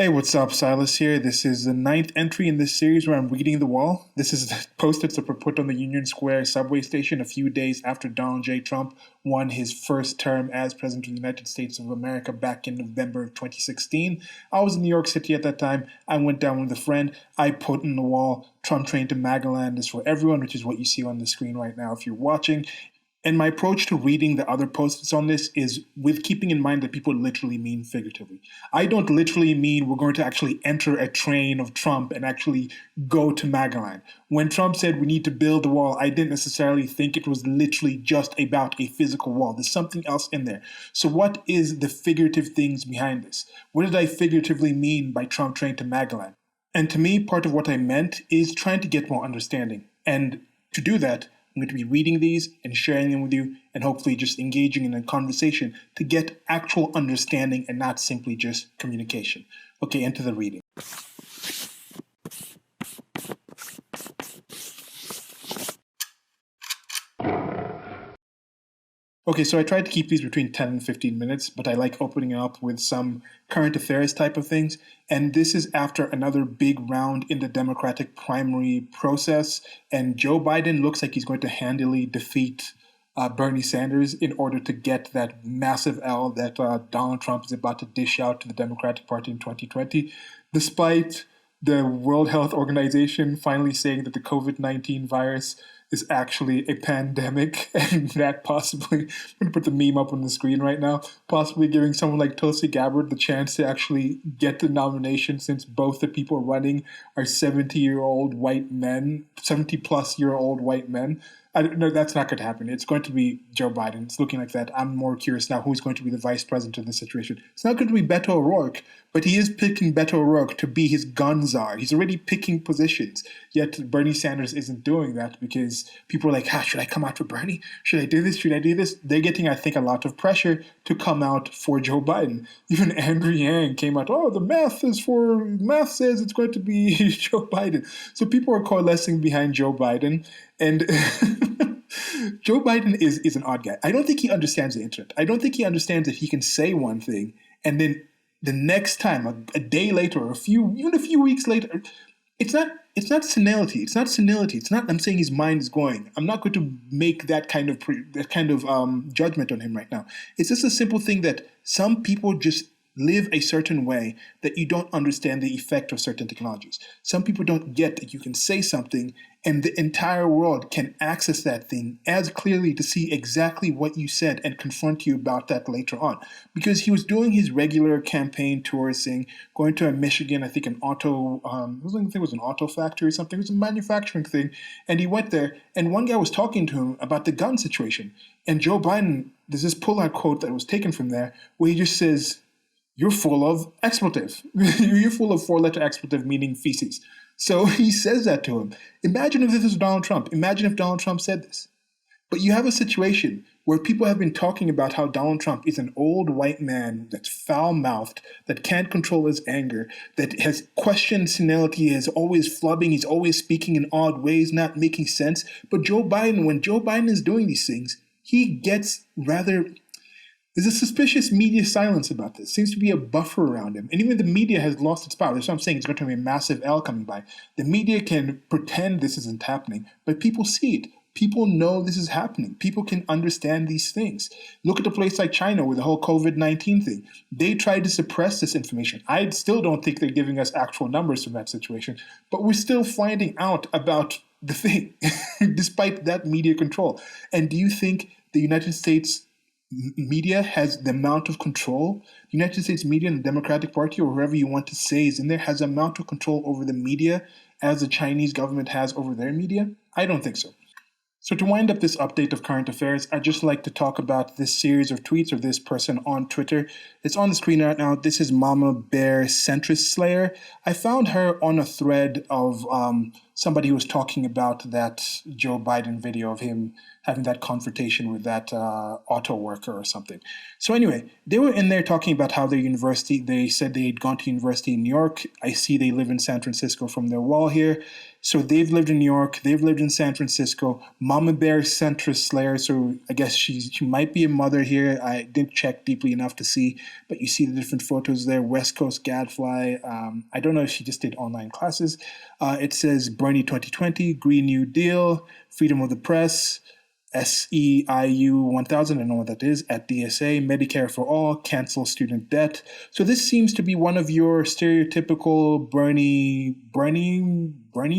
Hey, what's up? Silas here. This is the ninth entry in this series where I'm reading the wall. This is the post-its that were put on the Union Square subway station a few days after Donald J. Trump won his first term as President of the United States of America back in November of 2016. I was in New York City at that time. I went down with a friend. I put on the wall, Trump train to Magaland is for everyone, which is what you see on the screen right now if you're watching. And my approach to reading the other posts on this is with keeping in mind that people literally mean figuratively. I don't literally mean we're going to actually enter a train of Trump and actually go to Magaland. When Trump said we need to build a wall, I didn't necessarily think it was literally just about a physical wall. There's something else in there. So what is the figurative things behind this? What did I figuratively mean by Trump train to Magaland? And to me, part of what I meant is trying to get more understanding. And to do that, I'm going to be reading these and sharing them with you and hopefully just engaging in a conversation to get actual understanding and not simply just communication. Okay, into the reading. Okay, so I tried to keep these between 10 and 15 minutes, but I like opening up with some current affairs type of things. And this is after another big round in the Democratic primary process. And Joe Biden looks like he's going to handily defeat Bernie Sanders in order to get that massive L that Donald Trump is about to dish out to the Democratic Party in 2020, despite the World Health Organization finally saying that the COVID-19 virus is actually a pandemic, and that possibly, I'm going to put the meme up on the screen right now, possibly giving someone like Tulsi Gabbard the chance to actually get the nomination since both the people running are 70-year-old white men, 70-plus-year-old white men. No, that's not going to happen. It's going to be Joe Biden. It's looking like that. I'm more curious now who's going to be the vice president in this situation. It's not going to be Beto O'Rourke, but he is picking Beto O'Rourke to be his gun czar. He's already picking positions. Yet Bernie Sanders isn't doing that because people are like, should I come out for Bernie? Should I do this? Should I do this? They're getting, I think, a lot of pressure to come out for Joe Biden. Even Andrew Yang came out, the math says it's going to be Joe Biden. So people are coalescing behind Joe Biden. And Joe Biden is an odd guy. I don't think he understands the internet. I don't think he understands that he can say one thing and then the next time, a day later, or even a few weeks later, it's not senility. It's not senility. It's not. I'm saying his mind is going. I'm not going to make that kind of judgment on him right now. It's just a simple thing that some people just live a certain way that you don't understand the effect of certain technologies. Some people don't get that you can say something and the entire world can access that thing as clearly to see exactly what you said and confront you about that later on. Because he was doing his regular campaign tours, going to Michigan, I think an auto, I think it was an auto factory or something, it was a manufacturing thing, and he went there and one guy was talking to him about the gun situation. And Joe Biden, there's this pull-out quote that was taken from there where he just says, "You're full of expletive. You're full of four-letter expletive, meaning feces." So he says that to him. Imagine if this was Donald Trump. Imagine if Donald Trump said this. But you have a situation where people have been talking about how Donald Trump is an old white man that's foul-mouthed, that can't control his anger, that has questioned senility, is always flubbing, he's always speaking in odd ways, not making sense. But Joe Biden, when Joe Biden is doing these things, he gets rather... There's a suspicious media silence about this. Seems to be a buffer around him. And even the media has lost its power. That's what I'm saying. It's going to be a massive L coming by. The media can pretend this isn't happening, but people see it. People know this is happening. People can understand these things. Look at a place like China with the whole COVID-19 thing. They tried to suppress this information. I still don't think they're giving us actual numbers from that situation, but we're still finding out about the thing, despite that media control. And do you think the United States media has the amount of control? The United States media and the Democratic Party, or whoever you want to say is in there, has the amount of control over the media as the Chinese government has over their media? I don't think so. So to wind up this update of current affairs, I'd just like to talk about this series of tweets of this person on Twitter. It's on the screen right now. This is Mama Bear Centrist Slayer. I found her on a thread of somebody was talking about that Joe Biden video of him having that confrontation with that auto worker or something. So anyway, they were in there talking about how their university, they said they had gone to university in New York. I see they live in San Francisco from their wall here. So they've lived in New York, they've lived in San Francisco. Mama Bear centrist slayer, so I guess she might be a mother here. I didn't check deeply enough to see, but you see the different photos there. West Coast Gadfly. I don't know if she just did online classes. It says Bernie 2020, Green New Deal, Freedom of the Press, SEIU 1000, I don't know what that is, at DSA, Medicare for All, cancel student debt. So this seems to be one of your stereotypical Bernie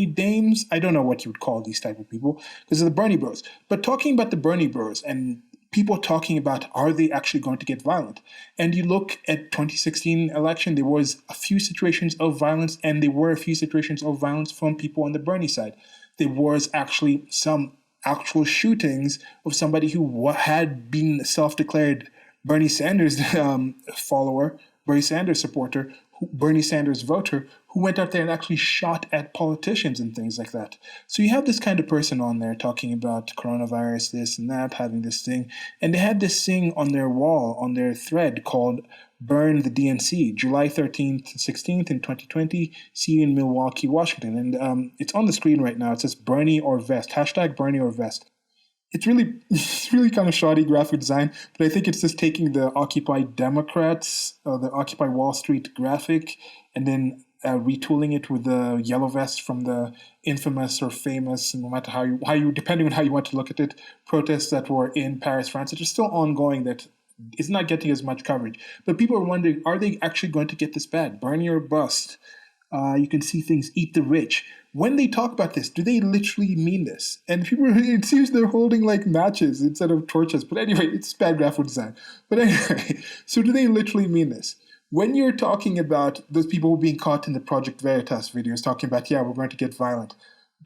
dames. I don't know what you would call these type of people because of the Bernie bros. But talking about the Bernie bros and people talking about, are they actually going to get violent? And you look at 2016 election, there was a few situations of violence, and there were a few situations of violence from people on the Bernie side. There was actually some actual shootings of somebody who had been self-declared Bernie Sanders follower, Bernie Sanders supporter, Bernie Sanders voter, who went out there and actually shot at politicians and things like that. So you have this kind of person on there talking about coronavirus, this and that, having this thing. And they had this thing on their wall, on their thread called Burn the DNC, July 13th to 16th in 2020. See you in Milwaukee, Washington. And it's on the screen right now. It says Bernie or Vest, hashtag Bernie or Vest. It's really kind of shoddy graphic design, but I think it's just taking the Occupy Democrats, the Occupy Wall Street graphic, and then retooling it with the yellow vest from the infamous or famous, no matter how you depending on how you want to look at it, protests that were in Paris, France, that are still ongoing, that is not getting as much coverage. But people are wondering, are they actually going to get this bad? Bernie or bust? You can see things, eat the rich. When they talk about this, do they literally mean this? And people, it seems they're holding like matches instead of torches. But anyway, it's bad graphic design. But anyway, so do they literally mean this? When you're talking about those people being caught in the Project Veritas videos, talking about, yeah, we're going to get violent,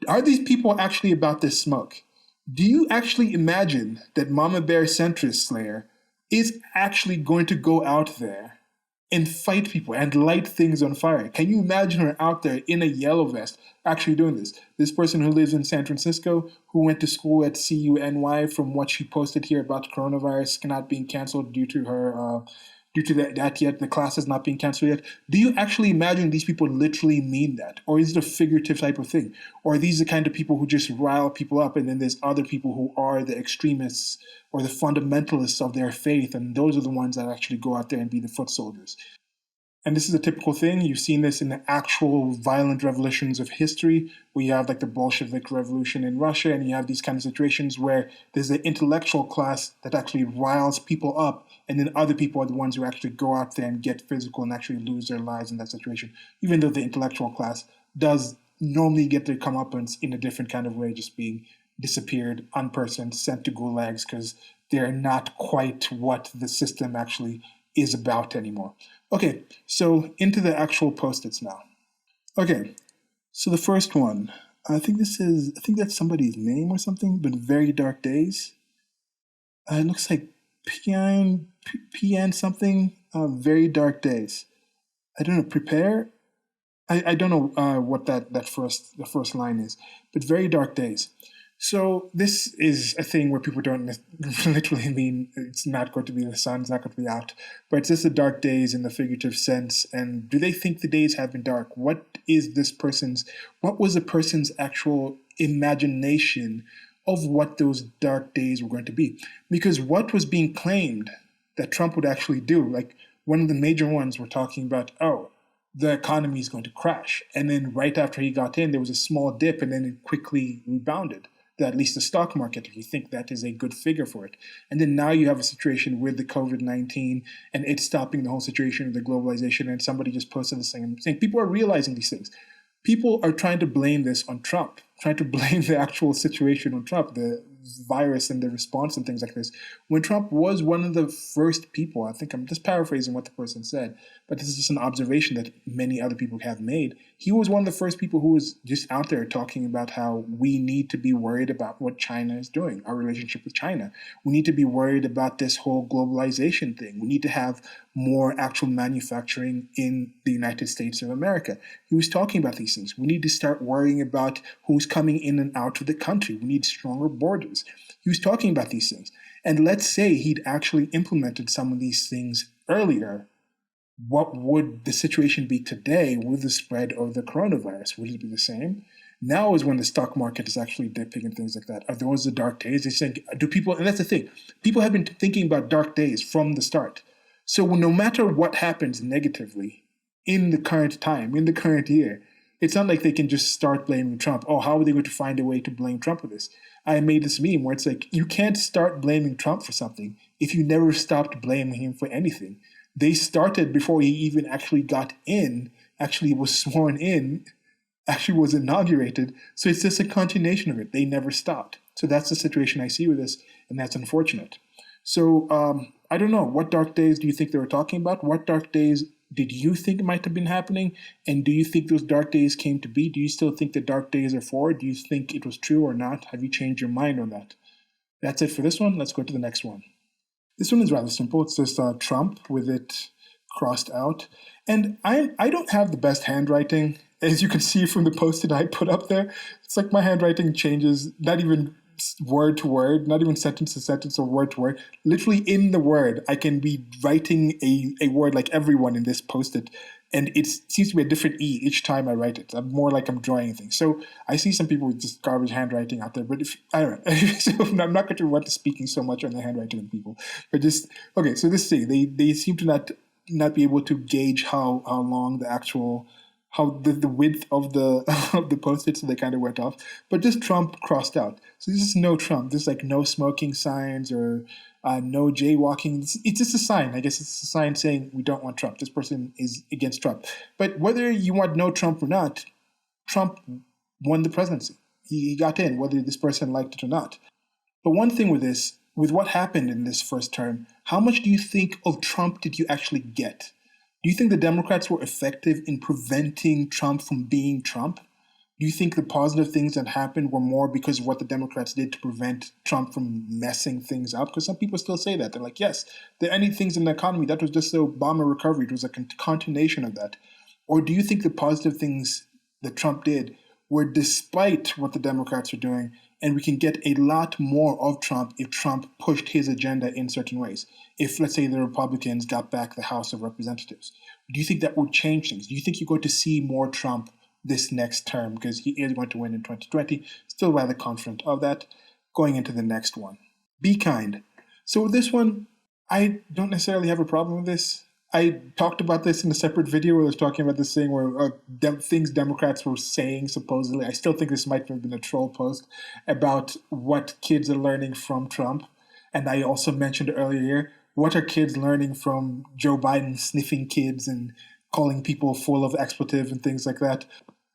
are these people actually about this smoke? Do you actually imagine that Mama Bear centrist slayer is actually going to go out there and fight people and light things on fire? Can you imagine her out there in a yellow vest actually doing this? This person who lives in San Francisco, who went to school at CUNY, from what she posted here about coronavirus not being canceled due to her, due to that yet, the classes not being canceled yet. Do you actually imagine these people literally mean that? Or is it a figurative type of thing? Or are these the kind of people who just rile people up, and then there's other people who are the extremists or the fundamentalists of their faith, and those are the ones that actually go out there and be the foot soldiers? And this is a typical thing. You've seen this in the actual violent revolutions of history, where you have like the Bolshevik Revolution in Russia, and you have these kind of situations where there's the intellectual class that actually riles people up, and then other people are the ones who actually go out there and get physical and actually lose their lives in that situation, even though the intellectual class does normally get their comeuppance in a different kind of way, just being disappeared, unpersoned, sent to gulags because they're not quite what the system actually is about anymore. Okay, so into the actual post-its now. Okay, so the first one, I think that's somebody's name or something, but Very Dark Days. It looks like PN something, Very Dark Days. I don't know, prepare? I don't know what the first line is, but Very Dark Days. So this is a thing where people don't literally mean it's not going to be the sun, it's not going to be out, but it's just the dark days in the figurative sense. And do they think the days have been dark? What was the person's actual imagination of what those dark days were going to be? Because what was being claimed that Trump would actually do, like one of the major ones were talking about, oh, the economy is going to crash. And then right after he got in, there was a small dip and then it quickly rebounded. At least the stock market, if you think that is a good figure for it. And then now you have a situation with the COVID-19 and it's stopping the whole situation of the globalization, and somebody just posted this thing saying people are realizing these things. People are trying to blame this on Trump, trying to blame the actual situation on Trump, the virus and the response and things like this, when Trump was one of the first people. I think I'm just paraphrasing what the person said, but this is just an observation that many other people have made. He was one of the first people who was just out there talking about how we need to be worried about what China is doing, our relationship with China. We need to be worried about this whole globalization thing. We need to have more actual manufacturing in the United States of America. He was talking about these things. We need to start worrying about who's coming in and out of the country. We need stronger borders. He was talking about these things. And let's say he'd actually implemented some of these things earlier. What would the situation be today with the spread of the coronavirus? Would it be the same? Now is when the stock market is actually dipping and things like that. Are those the dark days? They think, do people, and that's the thing, people have been thinking about dark days from the start. So no matter what happens negatively in the current time, in the current year, it's not like they can just start blaming Trump. Oh, how are they going to find a way to blame Trump for this? I made this meme where it's like, you can't start blaming Trump for something if you never stopped blaming him for anything. They started before he even actually got in, actually was sworn in, actually was inaugurated. So it's just a continuation of it. They never stopped. So that's the situation I see with this, and that's unfortunate. So I don't know. What dark days do you think they were talking about? What dark days did you think might have been happening? And do you think those dark days came to be? Do you still think the dark days are forward? Do you think it was true or not? Have you changed your mind on that? That's it for this one. Let's go to the next one. This one is rather simple. It's just Trump with it crossed out. And I don't have the best handwriting. As you can see from the post that I put up there, it's like my handwriting changes, not even word to word, not even sentence to sentence or word to word. Literally in the word, I can be writing a word like everyone in this post-it, and it seems to be a different E each time I write it. I'm more like I'm drawing things. So I see some people with just garbage handwriting out there, but I don't know. So I'm not going to want to speaking so much on the handwriting of people. But just, okay, so this thing, they seem to not be able to gauge how long the actual, how the width of the of the post-it, so they kind of went off. But just Trump crossed out. So this is no Trump. This is like no smoking signs or no jaywalking. It's just a sign. I guess it's a sign saying we don't want Trump. This person is against Trump. But whether you want no Trump or not, Trump won the presidency. He got in, whether this person liked it or not. But one thing with this, with what happened in this first term, how much do you think of Trump did you actually get? Do you think the Democrats were effective in preventing Trump from being Trump? Do you think the positive things that happened were more because of what the Democrats did to prevent Trump from messing things up? Because some people still say that. They're like, yes, there are any things in the economy, that was just the Obama recovery. It was a continuation of that. Or do you think the positive things that Trump did were despite what the Democrats are doing, and we can get a lot more of Trump if Trump pushed his agenda in certain ways? If, let's say, the Republicans got back the House of Representatives, do you think that would change things? Do you think you're going to see more Trump this next term? Because he is going to win in 2020. Still rather confident of that. Going into the next one. Be kind. So with this one, I don't necessarily have a problem with this. I talked about this in a separate video where I was talking about this thing where things Democrats were saying, supposedly. I still think this might have been a troll post about what kids are learning from Trump. And I also mentioned earlier here, what are kids learning from Joe Biden sniffing kids and calling people full of expletive and things like that?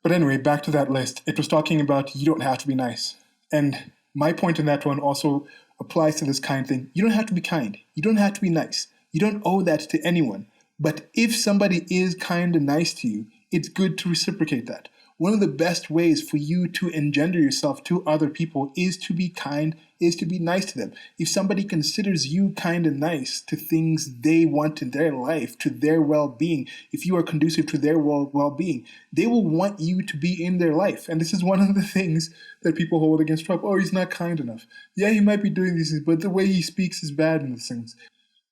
But anyway, back to that list. It was talking about you don't have to be nice. And my point in that one also applies to this kind thing. You don't have to be kind. You don't have to be nice. You don't owe that to anyone. But if somebody is kind and nice to you, it's good to reciprocate that. One of the best ways for you to engender yourself to other people is to be kind, is to be nice to them. If somebody considers you kind and nice to things they want in their life, to their well-being, if you are conducive to their well-being, they will want you to be in their life. And this is one of the things that people hold against Trump. Oh, he's not kind enough. Yeah, he might be doing these things, but the way he speaks is bad in these things.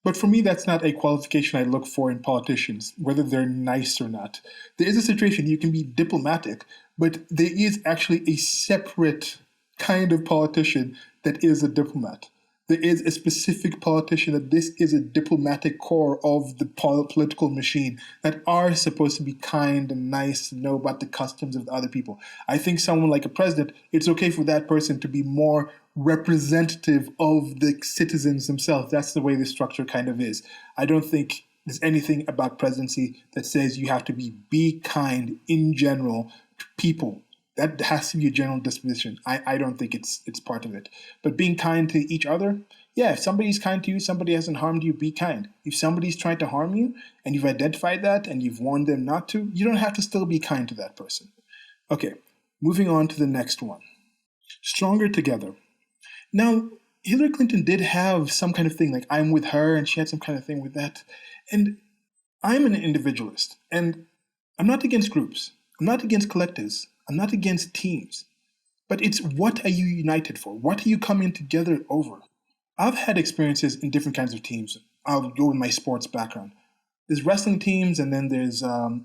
But for me, that's not a qualification I look for in politicians, whether they're nice or not. There is a situation you can be diplomatic, but there is actually a separate kind of politician that is a diplomat. There is a specific politician that this is a diplomatic core of the political machine that are supposed to be kind and nice and know about the customs of the other people. I think someone like a president, it's okay for that person to be more representative of the citizens themselves. That's the way the structure kind of is. I don't think there's anything about presidency that says you have to be kind in general to people. That has to be a general disposition. I don't think it's part of it. But being kind to each other, yeah, if somebody's kind to you, somebody hasn't harmed you, be kind. If somebody's trying to harm you and you've identified that and you've warned them not to, you don't have to still be kind to that person. Okay, moving on to the next one. Stronger together. Now, Hillary Clinton did have some kind of thing, like I'm with her, and she had some kind of thing with that. And I'm an individualist, and I'm not against groups. I'm not against collectives. I'm not against teams. But it's what are you united for? What are you coming together over? I've had experiences in different kinds of teams. I'll go with my sports background. There's wrestling teams, and then there's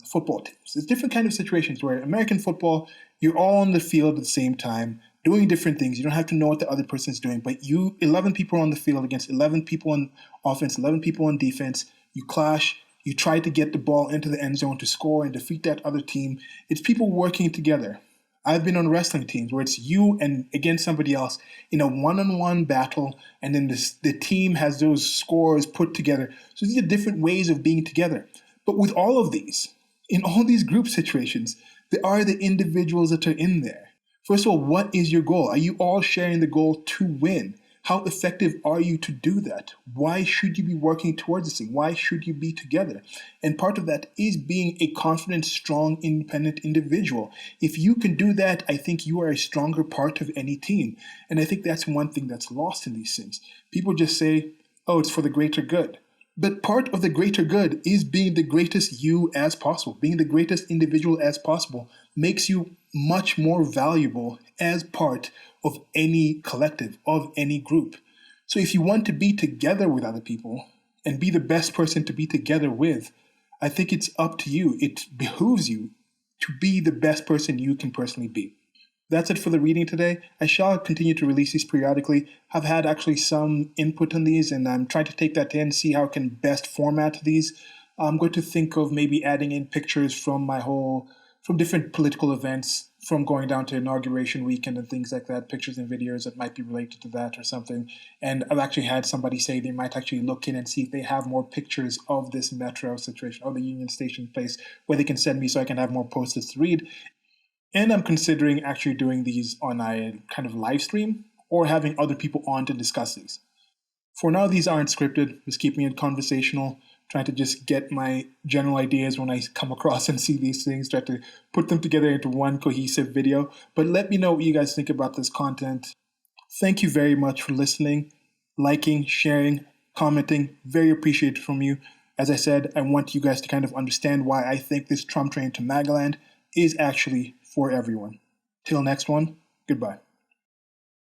football teams. There's different kind of situations where American football, you're all on the field at the same time, doing different things. You don't have to know what the other person's doing, but 11 people on the field against 11 people on offense, 11 people on defense. You clash. You try to get the ball into the end zone to score and defeat that other team. It's people working together. I've been on wrestling teams where it's you and against somebody else in a one-on-one battle, and then the team has those scores put together. So these are different ways of being together. But with all of these, in all these group situations, there are the individuals that are in there. First of all, what is your goal? Are you all sharing the goal to win? How effective are you to do that? Why should you be working towards this thing? Why should you be together? And part of that is being a confident, strong, independent individual. If you can do that, I think you are a stronger part of any team. And I think that's one thing that's lost in these things. People just say, oh, it's for the greater good. But part of the greater good is being the greatest you as possible. Being the greatest individual as possible makes you much more valuable as part of any collective, of any group. So if you want to be together with other people and be the best person to be together with, I think it's up to you. It behooves you to be the best person you can personally be. That's it for the reading today. I shall continue to release these periodically. I've had actually some input on these, and I'm trying to take that in, see how I can best format these. I'm going to think of maybe adding in pictures from from different political events, from going down to inauguration weekend and things like that, pictures and videos that might be related to that or something. And I've actually had somebody say they might actually look in and see if they have more pictures of this metro situation, or the Union Station place, where they can send me so I can have more post-its to read. And I'm considering actually doing these on a kind of live stream or having other people on to discuss these. For now, these aren't scripted, just keeping it conversational, trying to just get my general ideas when I come across and see these things, try to put them together into one cohesive video. But let me know what you guys think about this content. Thank you very much for listening, liking, sharing, commenting. Very appreciated from you. As I said, I want you guys to kind of understand why I think this Trump train to Magaland is actually for everyone. Till next one, goodbye.